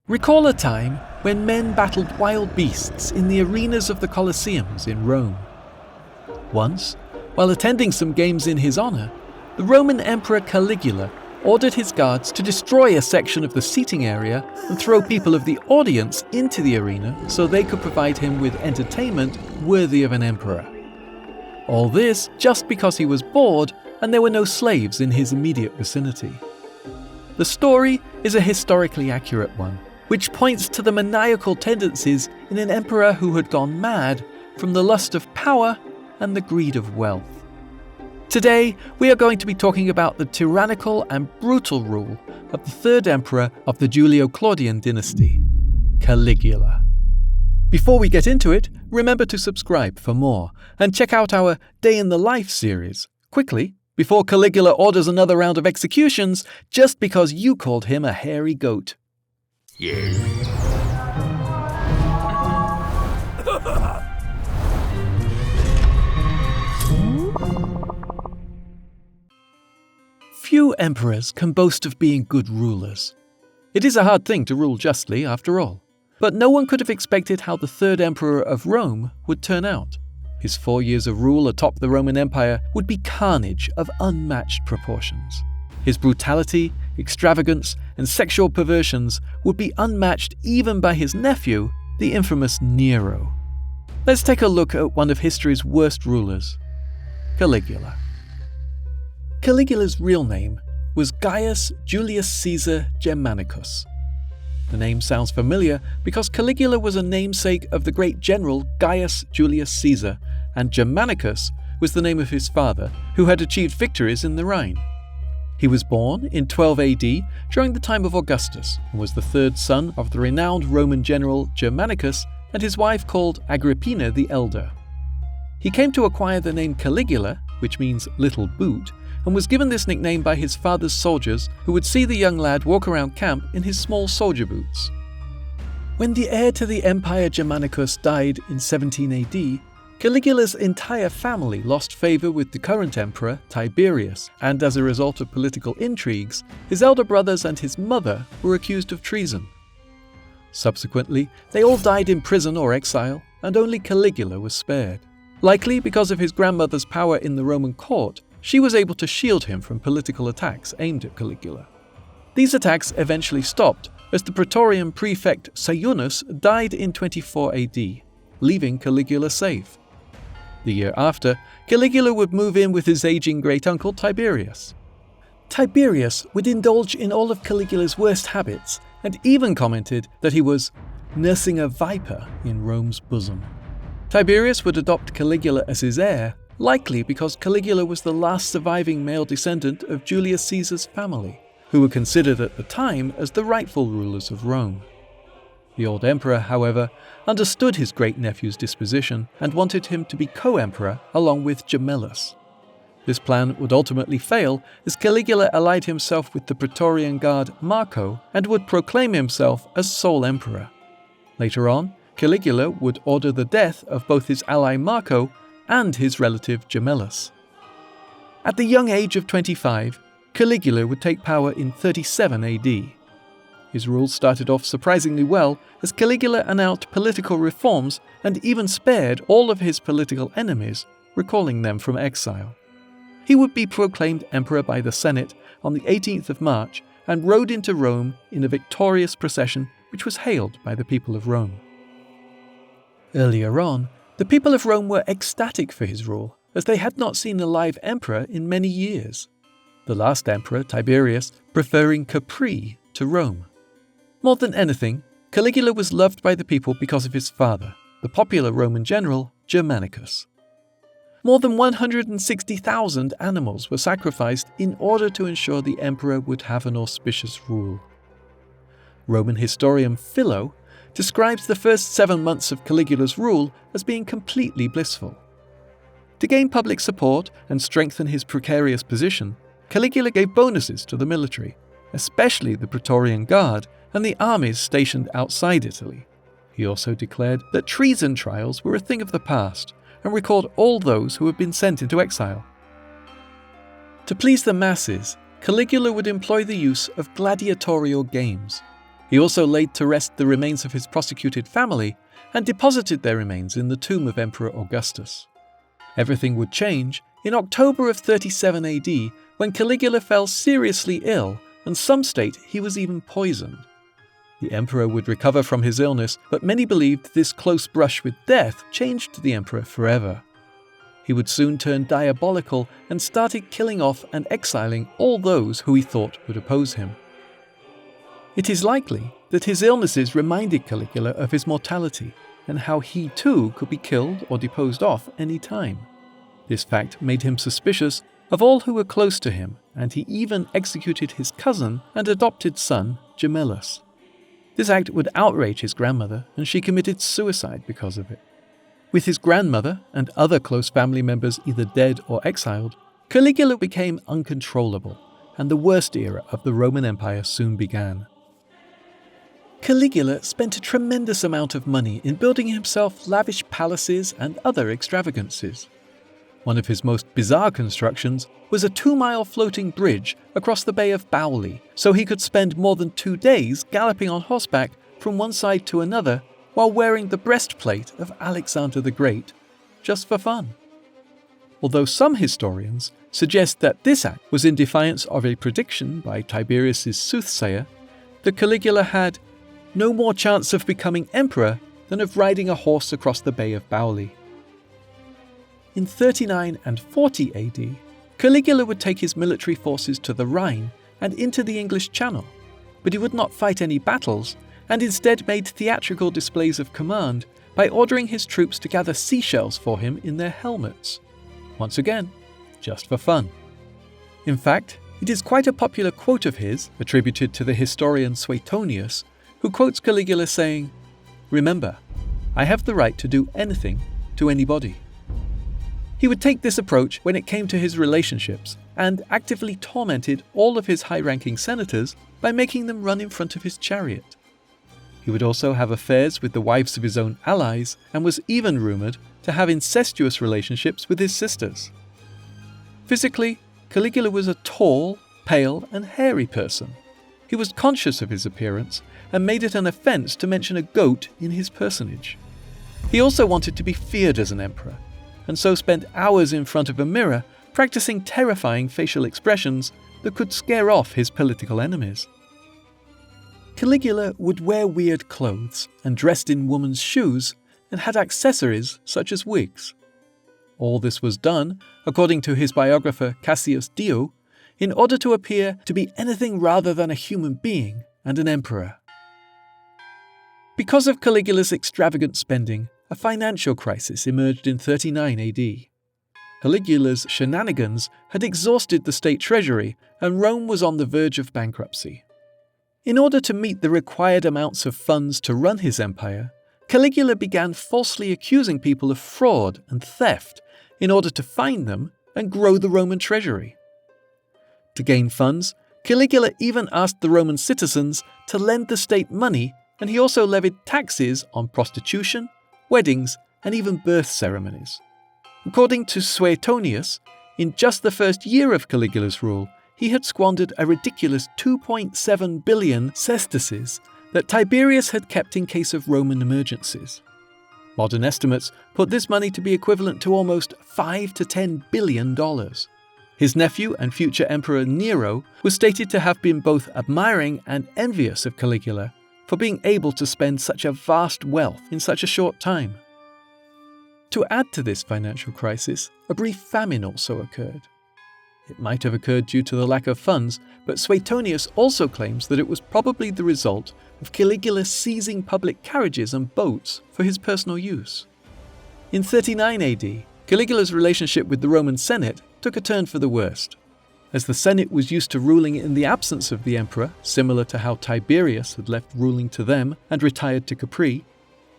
Recall a time when men battled wild beasts in the arenas of the Colosseums in Rome. Once, while attending some games in his honor, the Roman Emperor Caligula ordered his guards to destroy a section of the seating area and throw people of the audience into the arena so they could provide him with entertainment worthy of an emperor. All this just because he was bored and there were no slaves in his immediate vicinity. The story is a historically accurate one, which points to the maniacal tendencies in an emperor who had gone mad from the lust of power and the greed of wealth. Today, we are going to be talking about the tyrannical and brutal rule of the third emperor of the Julio-Claudian dynasty, Caligula. Before we get into it, remember to subscribe for more and check out our Day in the Life series quickly before Caligula orders another round of executions just because you called him a hairy goat. Few emperors can boast of being good rulers. It is a hard thing to rule justly, after all. But no one could have expected how the third emperor of Rome would turn out. His 4 years of rule atop the Roman Empire would be carnage of unmatched proportions. His brutality, extravagance, and sexual perversions would be unmatched even by his nephew, the infamous Nero. Let's take a look at one of history's worst rulers, Caligula. Caligula's real name was Gaius Julius Caesar Germanicus. The name sounds familiar because Caligula was a namesake of the great general Gaius Julius Caesar, and Germanicus was the name of his father, who had achieved victories in the Rhine. He was born in 12 AD during the time of Augustus and was the third son of the renowned Roman general Germanicus and his wife called Agrippina the Elder. He came to acquire the name Caligula, which means little boot, and was given this nickname by his father's soldiers who would see the young lad walk around camp in his small soldier boots. When the heir to the Empire Germanicus died in 17 AD, Caligula's entire family lost favor with the current emperor, Tiberius, and as a result of political intrigues, his elder brothers and his mother were accused of treason. Subsequently, they all died in prison or exile, and only Caligula was spared. Likely because of his grandmother's power in the Roman court, she was able to shield him from political attacks aimed at Caligula. These attacks eventually stopped as the Praetorian prefect Sayunus died in 24 AD, leaving Caligula safe. The year after, Caligula would move in with his aging great-uncle Tiberius. Tiberius would indulge in all of Caligula's worst habits and even commented that he was nursing a viper in Rome's bosom. Tiberius would adopt Caligula as his heir, likely because Caligula was the last surviving male descendant of Julius Caesar's family, who were considered at the time as the rightful rulers of Rome. The old emperor, however, understood his great-nephew's disposition and wanted him to be co-emperor along with Gemellus. This plan would ultimately fail as Caligula allied himself with the Praetorian guard Marco and would proclaim himself as sole emperor. Later on, Caligula would order the death of both his ally Marco and his relative Gemellus. At the young age of 25, Caligula would take power in 37 AD. His rule started off surprisingly well as Caligula announced political reforms and even spared all of his political enemies, recalling them from exile. He would be proclaimed emperor by the Senate on the 18th of March and rode into Rome in a victorious procession which was hailed by the people of Rome. Earlier on, the people of Rome were ecstatic for his rule, as they had not seen a live emperor in many years. The last emperor, Tiberius, preferring Capri to Rome. More than anything, Caligula was loved by the people because of his father, the popular Roman general Germanicus. More than 160,000 animals were sacrificed in order to ensure the emperor would have an auspicious rule. Roman historian Philo describes the first 7 months of Caligula's rule as being completely blissful. To gain public support and strengthen his precarious position, Caligula gave bonuses to the military, especially the Praetorian Guard and the armies stationed outside Italy. He also declared that treason trials were a thing of the past and recalled all those who had been sent into exile. To please the masses, Caligula would employ the use of gladiatorial games. He also laid to rest the remains of his prosecuted family and deposited their remains in the tomb of Emperor Augustus. Everything would change in October of 37 AD when Caligula fell seriously ill, and some state he was even poisoned. The emperor would recover from his illness, but many believed this close brush with death changed the emperor forever. He would soon turn diabolical and started killing off and exiling all those who he thought would oppose him. It is likely that his illnesses reminded Caligula of his mortality and how he too could be killed or deposed off any time. This fact made him suspicious of all who were close to him, and he even executed his cousin and adopted son, Gemellus. This act would outrage his grandmother, and she committed suicide because of it. With his grandmother and other close family members either dead or exiled, Caligula became uncontrollable, and the worst era of the Roman Empire soon began. Caligula spent a tremendous amount of money in building himself lavish palaces and other extravagances. One of his most bizarre constructions was a 2-mile floating bridge across the Bay of Bauli, so he could spend more than 2 days galloping on horseback from one side to another while wearing the breastplate of Alexander the Great, just for fun. Although some historians suggest that this act was in defiance of a prediction by Tiberius's soothsayer that Caligula had no more chance of becoming emperor than of riding a horse across the Bay of Bauli. In 39 and 40 AD, Caligula would take his military forces to the Rhine and into the English Channel, but he would not fight any battles and instead made theatrical displays of command by ordering his troops to gather seashells for him in their helmets. Once again, just for fun. In fact, it is quite a popular quote of his, attributed to the historian Suetonius, who quotes Caligula saying, "Remember, I have the right to do anything to anybody." He would take this approach when it came to his relationships and actively tormented all of his high-ranking senators by making them run in front of his chariot. He would also have affairs with the wives of his own allies and was even rumoured to have incestuous relationships with his sisters. Physically, Caligula was a tall, pale and hairy person. He was conscious of his appearance and made it an offence to mention a goat in his personage. He also wanted to be feared as an emperor, and so spent hours in front of a mirror practicing terrifying facial expressions that could scare off his political enemies. Caligula would wear weird clothes and dressed in women's shoes and had accessories such as wigs. All this was done, according to his biographer Cassius Dio, in order to appear to be anything rather than a human being and an emperor. Because of Caligula's extravagant spending, a financial crisis emerged in 39 AD. Caligula's shenanigans had exhausted the state treasury, and Rome was on the verge of bankruptcy. In order to meet the required amounts of funds to run his empire, Caligula began falsely accusing people of fraud and theft in order to fine them and grow the Roman treasury. To gain funds, Caligula even asked the Roman citizens to lend the state money, and he also levied taxes on prostitution, weddings, and even birth ceremonies. According to Suetonius, in just the first year of Caligula's rule, he had squandered a ridiculous 2.7 billion sesterces that Tiberius had kept in case of Roman emergencies. Modern estimates put this money to be equivalent to almost $5 to $10 billion. His nephew and future emperor Nero was stated to have been both admiring and envious of Caligula for being able to spend such a vast wealth in such a short time. To add to this financial crisis, a brief famine also occurred. It might have occurred due to the lack of funds, but Suetonius also claims that it was probably the result of Caligula seizing public carriages and boats for his personal use. In 39 AD, Caligula's relationship with the Roman Senate took a turn for the worst. As the Senate was used to ruling in the absence of the emperor, similar to how Tiberius had left ruling to them and retired to Capri.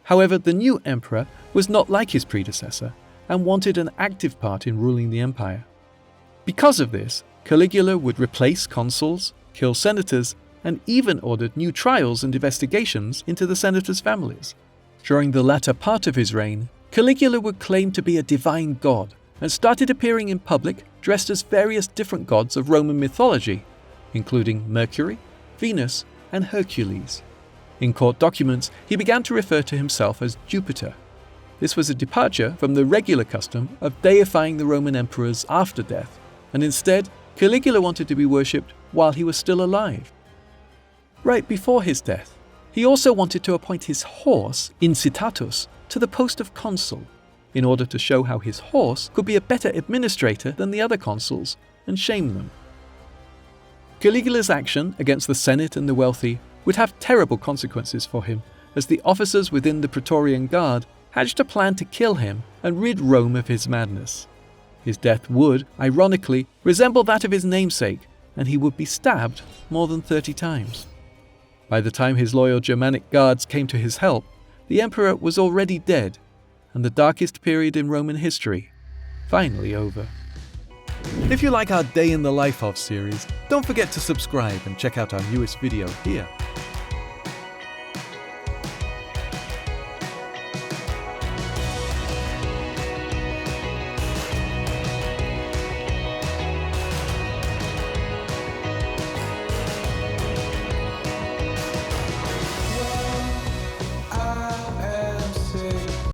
However, the new emperor was not like his predecessor and wanted an active part in ruling the empire. Because of this, Caligula would replace consuls, kill senators, and even ordered new trials and investigations into the senators' families. During the latter part of his reign, Caligula would claim to be a divine god and started appearing in public dressed as various different gods of Roman mythology, including Mercury, Venus, and Hercules. In court documents, he began to refer to himself as Jupiter. This was a departure from the regular custom of deifying the Roman emperors after death, and instead, Caligula wanted to be worshipped while he was still alive. Right before his death, he also wanted to appoint his horse, Incitatus, to the post of consul, in order to show how his horse could be a better administrator than the other consuls, and shame them. Caligula's action against the Senate and the wealthy would have terrible consequences for him, as the officers within the Praetorian Guard hatched a plan to kill him and rid Rome of his madness. His death would, ironically, resemble that of his namesake, and he would be stabbed more than 30 times. By the time his loyal Germanic guards came to his help, the emperor was already dead, and the darkest period in Roman history finally over. If you like our Day in the Life of series, don't forget to subscribe and check out our newest video here.